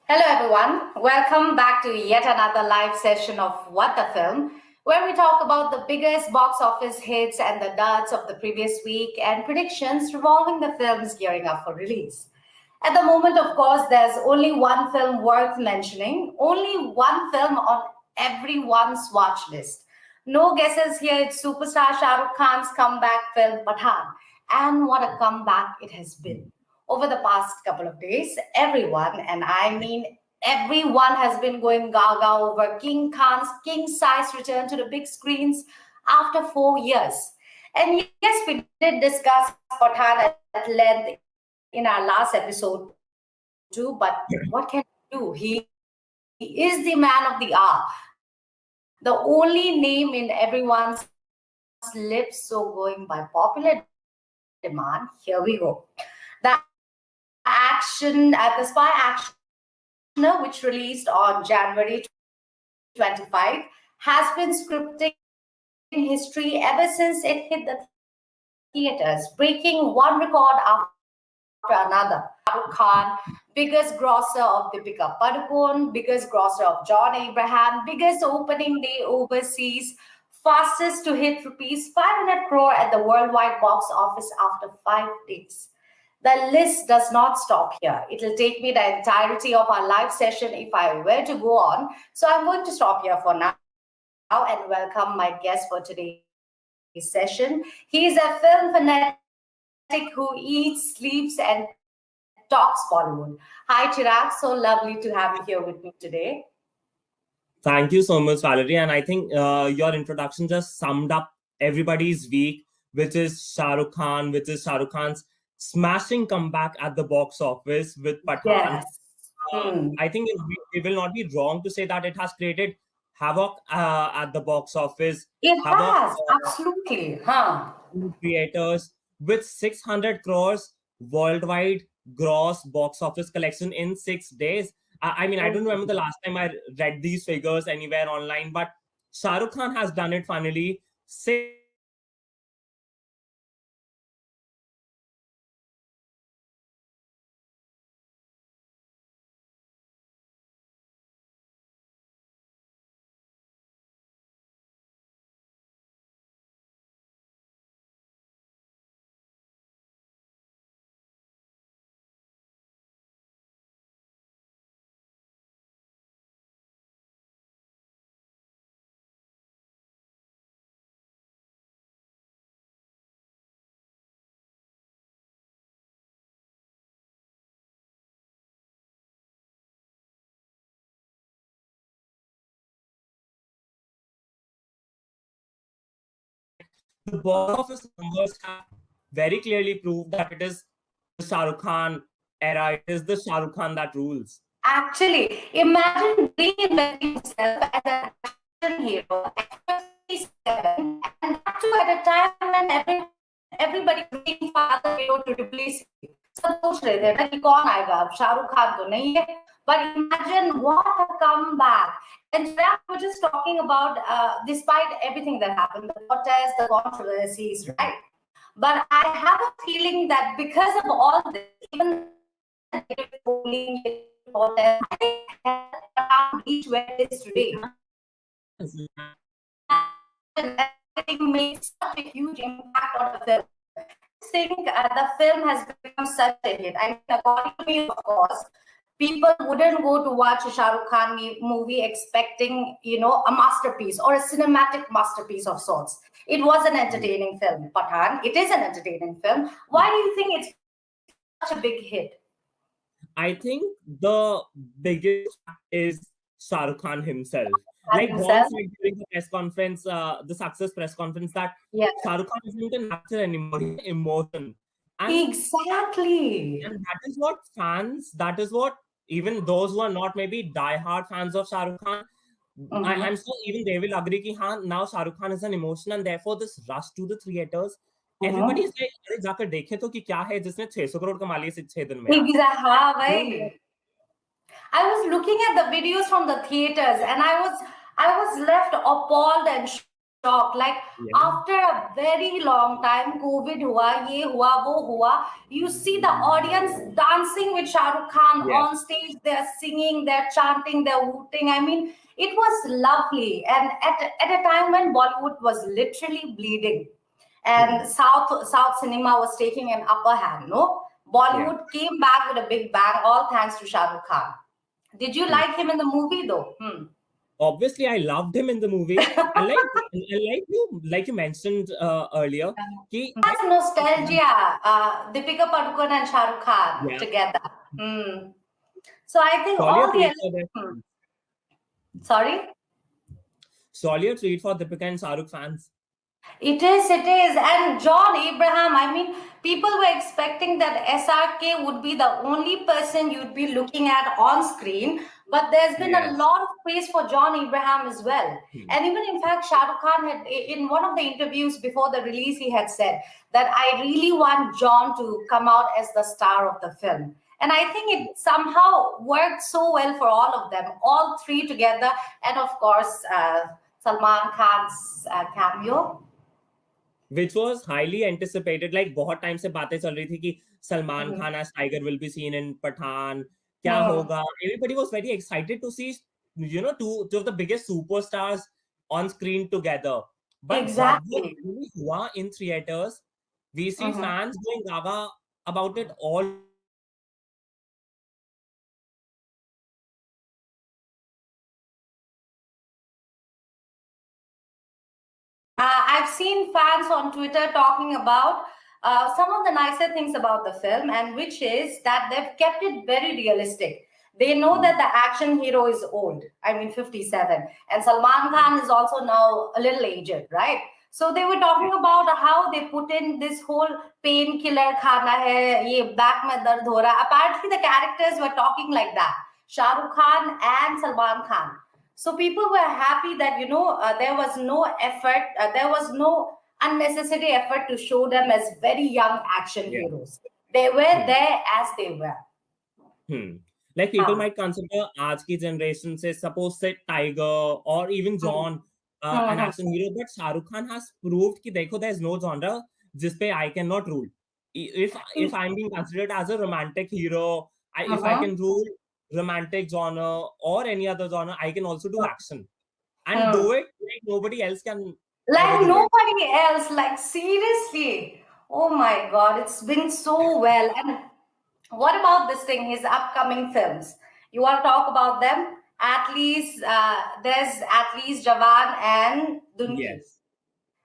Hello, everyone. Welcome back to yet another live session of What the Film, where we talk about the biggest box office hits and the duds of the previous week and predictions revolving the films gearing up for release. At the moment, of course, there's only one film worth mentioning, only one film on everyone's watch list. No guesses here, it's superstar Shah Rukh Khan's comeback film Pathaan. And what a comeback it has been. Over the past couple of days, everyone, and I mean everyone, has been going gaga over King Khan's king size return to the big screens after 4 years. And yes, we did discuss Pathaan at length in our last episode too, but what can he do? He is the man of the hour, the only name in everyone's lips. So, going by popular demand, here we go. The spy action, which released on January 25, has been scripting history ever since it hit the theaters, breaking one record after another. Shah Rukh Khan, biggest grosser of Deepika Padukone, biggest grosser of John Abraham, biggest opening day overseas, fastest to hit rupees 500 crore at the worldwide box office after 5 days. The list does not stop here. It'll take me the entirety of our live session if I were to go on. So I'm going to stop here for now and welcome my guest for today's session. He's a film fanatic who eats, sleeps, and talks Bollywood. Hi, Chirag. So lovely to have you here with me today. Thank you so much, Valerie. And I think your introduction just summed up everybody's week, which is Shah Rukh Khan, which is Shah Rukh Khan's smashing comeback at the box office with Pathaan. Yes. I think it will not be wrong to say that it has created havoc at the box office. It has, absolutely. Creators with 600 crores worldwide gross box office collection in 6 days. I mean, I don't remember the last time I read these figures anywhere online, but Shah Rukh Khan has done it finally. The box office numbers have very clearly proved that it is the Shah Rukh Khan era. It is the Shah Rukh Khan that rules. Actually, imagine reinventing yourself as an action hero at 57, and that too at a time when everybody is waiting for other hero to replace you. सब सोच रहे थे ना कि कौन आएगा अब शाहरुख खान तो नहीं है. But imagine what a comeback. And Chirag, we're just talking about, despite everything that happened, the protests, the controversies, right? But I have a feeling that because of all this, even polling, I think Pathaan reached where it is today. And I think made such a huge impact on the film. I think the film has become such a hit. I mean, according to me, of course, people wouldn't go to watch a Shah Rukh Khan movie expecting, a masterpiece or a cinematic masterpiece of sorts. It was an entertaining film. Pathaan, it is an entertaining film. Why do you think it's such a big hit? I think the biggest is Shah Rukh Khan himself. Like Bond said during the press conference, the success press conference, that Shah Rukh Khan isn't an actor anymore, he's an emotion. And exactly. And that is what even those who are not maybe die-hard fans of Shah Rukh Khan, I'm sure even they will agree that now Shah Rukh Khan is an emotion, and therefore this rush to the theaters, everybody is like, अरे जाकर देखे तो कि क्या है जिसने 600 crore कमा लिए 6 दिन में. I was looking at the videos from the theaters and I was left appalled and shocked. Like Yeah. after a very long time, COVID hua, ye hua, wo hua. You see the audience dancing with Shah Rukh Khan Yeah. on stage. They're singing, they're chanting, they're hooting. I mean, it was lovely. And at a time when Bollywood was literally bleeding, and South cinema was taking an upper hand. No, Bollywood came back with a big bang, all thanks to Shah Rukh Khan. Did you like him in the movie though? Obviously, I loved him in the movie, and like you mentioned earlier, That's nostalgia. Deepika Padukone and Shah Rukh Khan yeah, together. So I think surely a all treat the for them. sorry. Surely a treat for Deepika and Shahrukh fans. It is. And John Abraham, I mean, people were expecting that SRK would be the only person you'd be looking at on screen, but there's been a Yes. lot of praise for John Abraham as well. And even in fact, Shah Rukh Khan had, in one of the interviews before the release, he had said that I really want John to come out as the star of the film. And I think it somehow worked so well for all of them, all three together. And of course, Salman Khan's cameo. Which was highly anticipated. Like बहुत time से बातें चल रही थी कि Salman Khan as Tiger will be seen in Pathaan. क्या होगा? Everybody was very excited to see, two of the biggest superstars on screen together. But Exactly. what really हुआ in theaters, we see fans going gaga about it all. I've seen fans on Twitter talking about some of the nicer things about the film, and which is that they've kept it very realistic. They know that the action hero is old, I mean 57, and Salman Khan is also now a little aged, right? So they were talking about how they put in this whole painkiller khana hai, ye back mein dard ho raha. Apparently the characters were talking like that. Shah Rukh Khan and Salman Khan. So people were happy that there was no effort, there was no unnecessary effort to show them as very young action heroes. They were there as they were. Like people might consider aaj ki generation se suppose say Tiger or even John an action hero, but Shah Rukh Khan has proved ki dekho there is no genre jis pe I cannot rule. If I'm being considered as a romantic hero, if I can rule romantic genre or any other genre, I can also do action and do it like nobody else can. Like nobody else. Like seriously. Oh my God, it's been so well. And what about this thing, his upcoming films? You want to talk about them? At least there's at least Jawan and Dunki. Yes.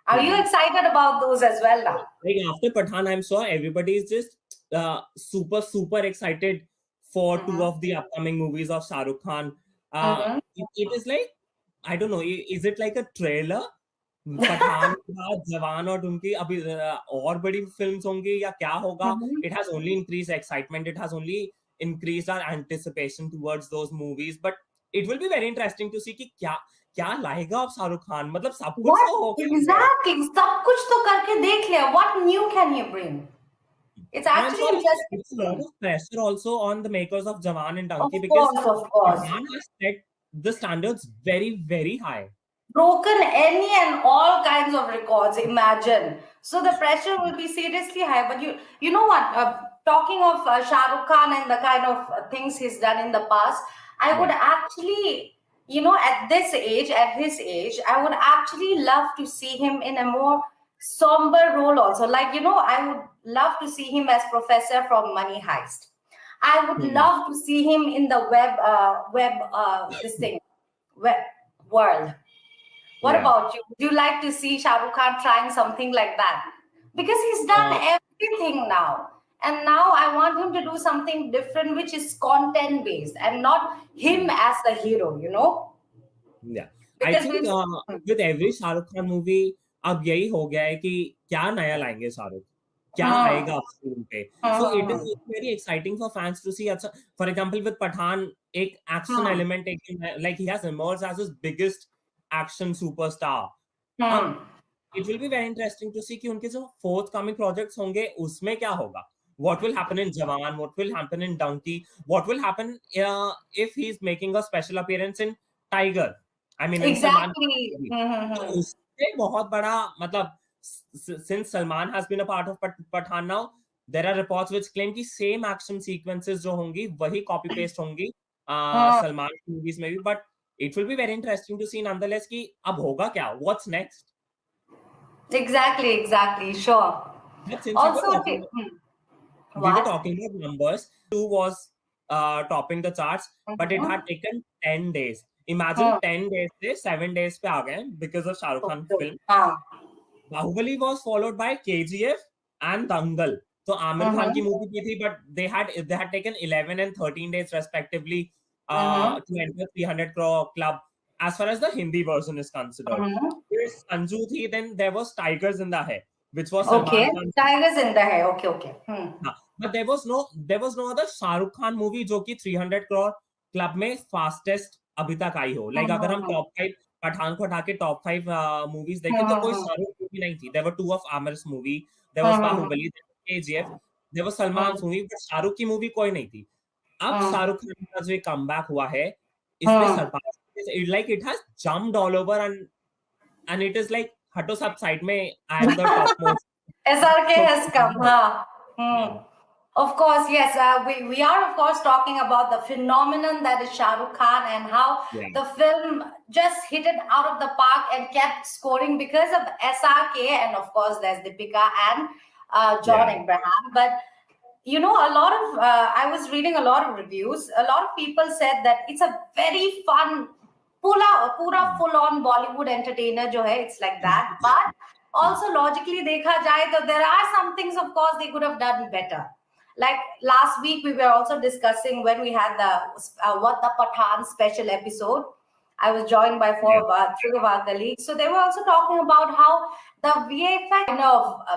Are you excited about those as well now? Like after Pathaan, I'm sure everybody is just super excited for two of the upcoming movies of Shah Rukh Khan. It is like, I don't know, is it like a trailer? Pathan के बाद जवान और उनकी अभी और बड़ी films होंगी या क्या होगा? It has only increased excitement. It has only increased our anticipation towards those movies. But it will be very interesting to see कि क्या लाएगा अब शाहरुख खान. मतलब सब कुछ तो हो गया. Exactly, सब कुछ तो करके देख लिया. What new can he bring? It's actually interesting. It's a lot of pressure also on the makers of Jawan and Donkey Of because course. Jawan has set the standards very high. Broken any and all kinds of records, imagine. So the pressure will be seriously high. But you know what? Talking of Shah Rukh Khan and the kind of things he's done in the past, I would actually, at his age, I would actually love to see him in a more somber role also. Like, I would love to see him as Professor from Money Heist. I would love to see him in the web world. What about you? Would you like to see Shah Rukh Khan trying something like that? Because he's done everything now. And now I want him to do something different, which is content based and not him as the hero, Yeah. Because I think with every Shah Rukh Khan movie, अब यही हो गया है कि क्या नया लाएंगे शाहरुख, क्या आएगा अब स्क्रीन पे. So it is very exciting for fans to see. अच्छा, for example, with Pathaan, एक action element, like he has emerged as his biggest action superstar. It will be very interesting to see कि उनके जो forthcoming projects होंगे उसमें क्या होगा. What will happen in Jawan? What will happen in Donkey? What will happen if he's making a special appearance in Tiger? I mean, exactly. So पे बहुत बड़ा मतलब since Salman has been a part of Pathaan now, there are reports which claim कि same action sequences जो होंगी वही copy paste होंगी सलमान की movies में भी, but it will be very interesting to see nonetheless कि अब होगा क्या, what's next. Exactly, sure. But since Also, we were what? talking about numbers, 2 was topping the charts, but it had taken 10 days. Imagine 10 days से 7 days पे आ गए because of Shah Rukh Khan film. Bahubali was followed by KGF and Dangal. So Amir Khan की movie भी थी, but they had taken 11 and 13 days respectively to enter 300 crore club as far as the Hindi version is considered. There's Sanju thi, then there was Tigers in the Hai, which was Salman Khan. Tigers in the Hai. Okay. But there was no other Shah Rukh Khan movie जो कि 300 crore club में fastest अभी तक आई हो. Like अगर हम top 5 Pathan को हटा के top 5 movies देखें तो कोई शाहरुख movie नहीं थी. There were 2 of Amir's movie. There was Bahubali, there was KGF, there was Salman's movie, but Shahrukh की movie कोई नहीं थी. अब शाहरुख खान का जो comeback हुआ है, इसने surpass, like it has jumped all over and it is like हटो सब side में I am the topmost. SRK has come. Of course, yes. We are, of course, talking about the phenomenon that is Shah Rukh Khan and how the film just hit it out of the park and kept scoring because of SRK. And, of course, there's Deepika and John Abraham. But, you know, a lot of, I was reading a lot of reviews. A lot of people said that it's a very fun, pura full-on Bollywood entertainer jo hai. It's like that. But also, logically, dekha jaye, so there are some things, of course, they could have done better. Like last week, we were also discussing when we had the What the Pathaan special episode. I was joined by three of our colleagues. So they were also talking about how the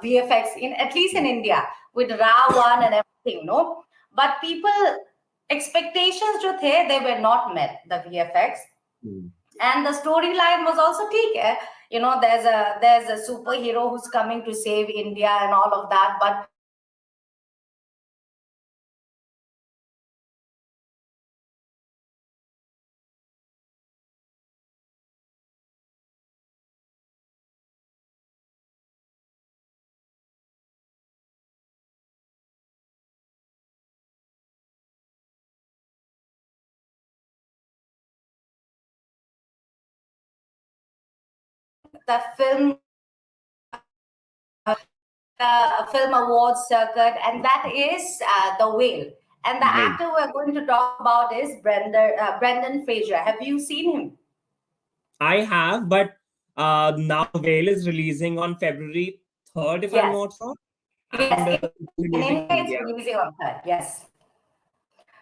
VFX, at least in India, with Ra1 and everything, no? But people, expectations jo the, they were not met, the VFX. And the storyline was also theek. You know, there's a superhero who's coming to save India and all of that. But the film awards circuit, and that is The Whale. And the actor we're going to talk about is Brendan Fraser. Have you seen him? I have, but now Whale is releasing on February 3rd, if I'm not wrong. Yes, in India it's releasing on 3rd, yes.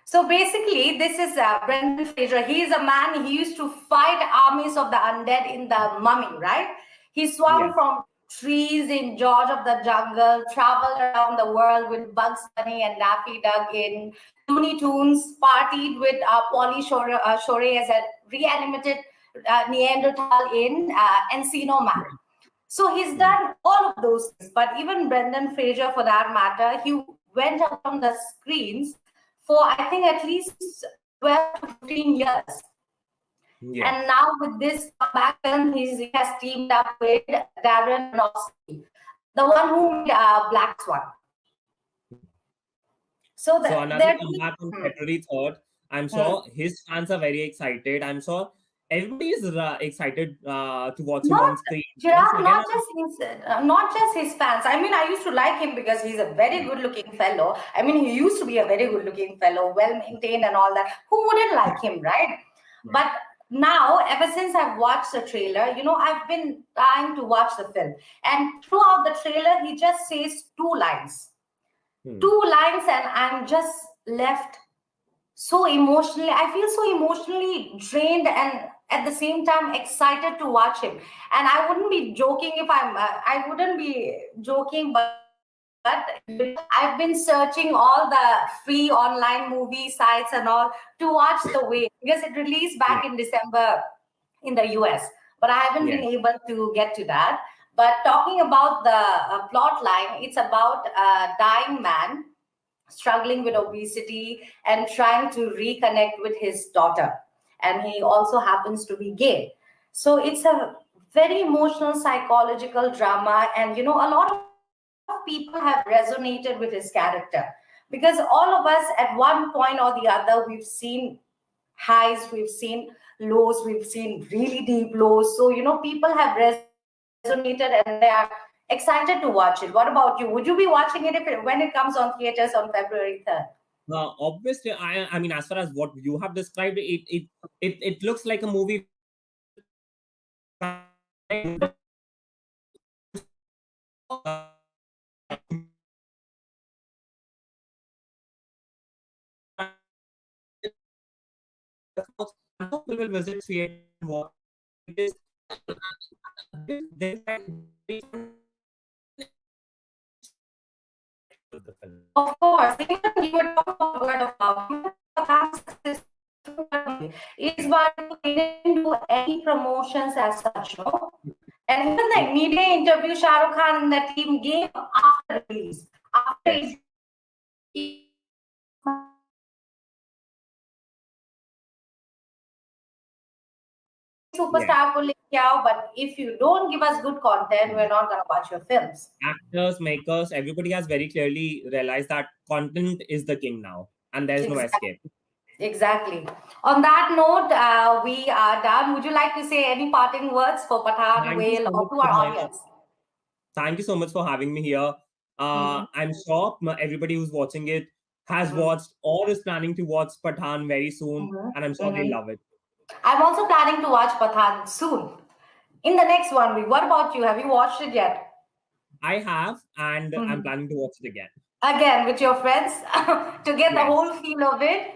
So basically, this is Brendan Fraser. He is a man, he used to fight armies of the undead in The Mummy, right? He swung from trees in George of the Jungle, traveled around the world with Bugs Bunny and Daffy Duck in Looney Tunes, partied with Pauly Shore as a reanimated Neanderthal in Encino Man. So he's done all of those things. But even Brendan Fraser, for that matter, he went on the screens for, I think, at least 12 to 15 years. And now with this comeback film, he has teamed up with Darren Aronofsky, the one who made Black Swan. So another comeback on February 3rd. I'm sure his fans are very excited. I'm sure everybody is excited to watch him on screen. Not just his fans. I mean, I used to like him because he's a very good-looking fellow. I mean, he used to be a very good-looking fellow, well-maintained and all that. Who wouldn't like him, right? But now, ever since I've watched the trailer, you know, I've been trying to watch the film. And throughout the trailer, he just says 2 lines. 2 lines, and I'm just left so emotionally. I feel so emotionally drained and at the same time excited to watch him. And I wouldn't be joking if I wouldn't be joking, but I've been searching all the free online movie sites and all to watch The Whale because it released back in December in the US, but I haven't been able to get to that. But talking about the plot line, it's about a dying man struggling with obesity and trying to reconnect with his daughter. And he also happens to be gay. So it's a very emotional psychological drama, and a lot of people have resonated with his character, because all of us at one point or the other, we've seen highs, we've seen lows, we've seen really deep lows. So people have resonated and they are excited to watch it. What about you? Would you be watching it when it comes on theaters on February 3rd? Obviously, I mean, as far as what you have described, it looks like a movie which people will visit theater and watch it. There's like Of course, even you were talking about word of mouth. Pathaan's success is why he didn't do any promotions as such, no? And even the media interview Shah Rukh Khan and the team gave after release, after yes. superstar को लेके आओ, but if you don't give us good content, we're not gonna watch your films. Actors, makers, everybody has very clearly realized that content is the king now, and there's no escape. Exactly. On that note, we are done. Would you like to say any parting words for Pathaan, Whale, or to our audience? Thank you so much for having me here. I'm sure everybody who's watching it has watched or is planning to watch Pathaan very soon, and I'm sure they love it. I'm also planning to watch Pathaan soon. In the next 1 week. What about you? Have you watched it yet? I have, and I'm planning to watch it again. Again, with your friends to get the whole feel of it.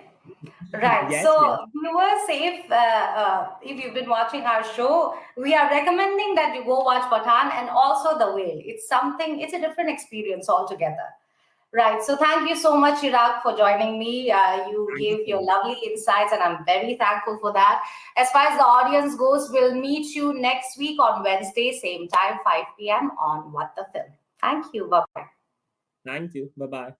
Right. Yes, So, viewers, if you've been watching our show, we are recommending that you go watch Pathaan and also The Whale. It's a different experience altogether. Right. So thank you so much, Chirag, for joining me. You gave your lovely insights, and I'm very thankful for that. As far as the audience goes, we'll meet you next week on Wednesday, same time, 5 p.m. on What the Film. Thank you. Bye-bye. Thank you. Bye-bye.